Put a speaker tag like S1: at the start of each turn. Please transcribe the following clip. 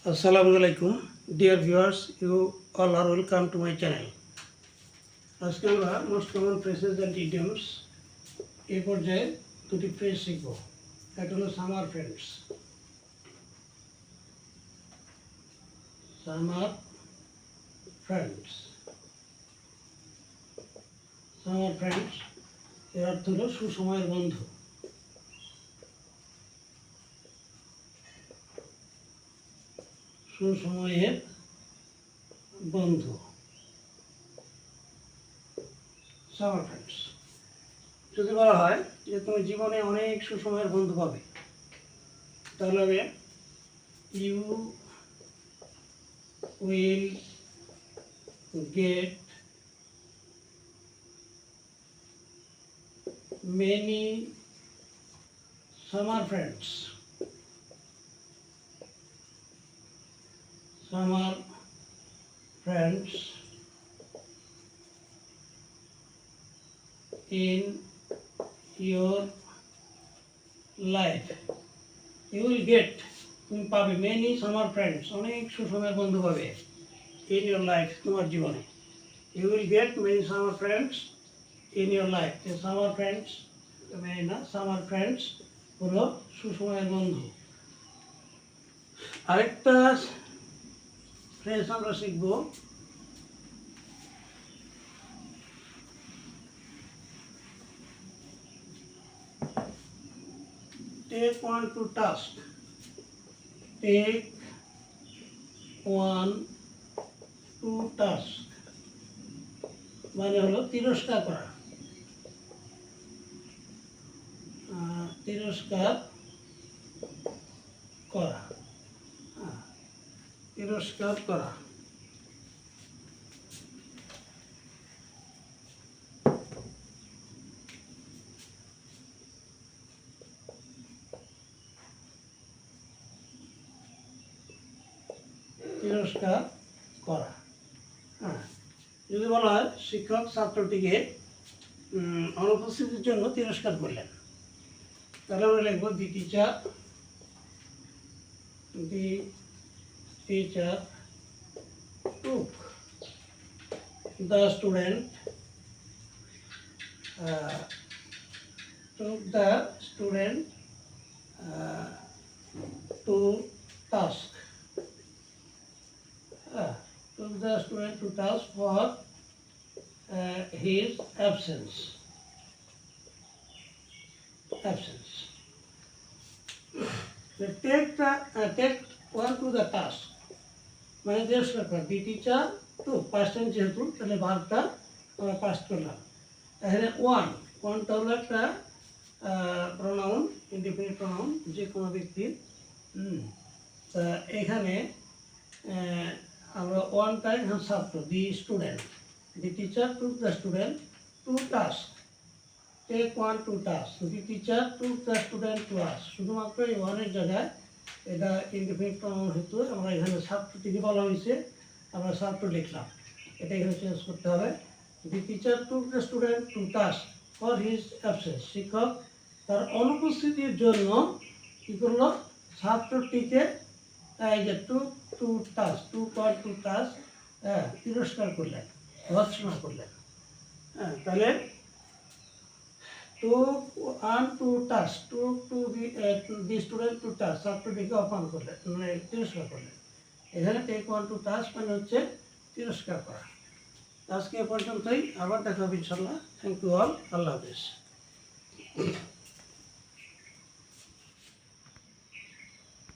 S1: Assalamualaikum, dear viewers, you all are welcome to my channel. আজকে আমরা most common phrases and idioms এই পর্যায়ে দুটি ফ্রেজ শিখব। একটা হলো summer friends. Summer friends summer friends এর অর্থ হলো সুসময়ের বন্ধু। সুসময়ের বন্ধু, সামার ফ্রেন্ডস। যদি বলা হয় যে তুমি জীবনে অনেক সুসময়ের বন্ধু পাবে, তাহলে হবে you will get many summer friends. Summer friends in your life. You will get, তুমি পাবে many summer friends, অনেক সুসময়ের বন্ধু পাবে in your life, তোমার জীবনে। You will get many summer friends in your life. The summer friends মানে না, summer friends হলো সুসময়ের বন্ধু। আরেকটা ফ্রেজ আমরা শিখব, take one to task. Take one to task মানে হলো তিরস্কার করা। তিরস্কার করা, তিরস্কার করা। তিরস্কার করা। যদি বলা হয় শিক্ষক ছাত্রটিকে অনুপস্থিতির জন্য তিরস্কার করলেন, তাহলে আমরা লিখব the teacher took the student to task. Took the student to task for his absence. Take one to the task মানে তিরস্কার করা। The teacher to past tense যেহেতু, তাহলে ভার্বটা আমরা পাস্ট করলাম। এখানে ওয়ানটা হলো একটা প্রোনাউন, ইনডিফিনিট প্রোনাউন, যে কোনো ব্যক্তির। তা এখানে আমরা ওয়ানটা এখানে ছাত্র, the student. The teacher took the student to task. Take one to task. The teacher took the student to task. শুধুমাত্র এই ওয়ানের জায়গায় এটা ইনডিফিনিট প্রোনাউন হতো, আমরা এখানে ছাত্রটিকে বলা হয়েছে, আমরা ছাত্র লিখলাম। এটা এখানে চেঞ্জ করতে হবে। The teacher took the student to task for his absence. শিক্ষক তার অনুপস্থিতির জন্য কী করলো, ছাত্রটিকে এই যে টু টাস্ক, টু টাস্ক তিরস্কার করলেন, ভৎসনা করলেন। তাহলে took one to task, took to the student to task, ছাত্রটিকে অপমান করলেন, মানে তিরস্কার করলেন। এখানে টেক ওয়ান টু টাস্ক মানে হচ্ছে তিরস্কার করা। আজকে এ পর্যন্তই, আবার দেখা হবে ইনশাল্লাহ। থ্যাংক ইউ অল, আল্লাহ হাফেজ।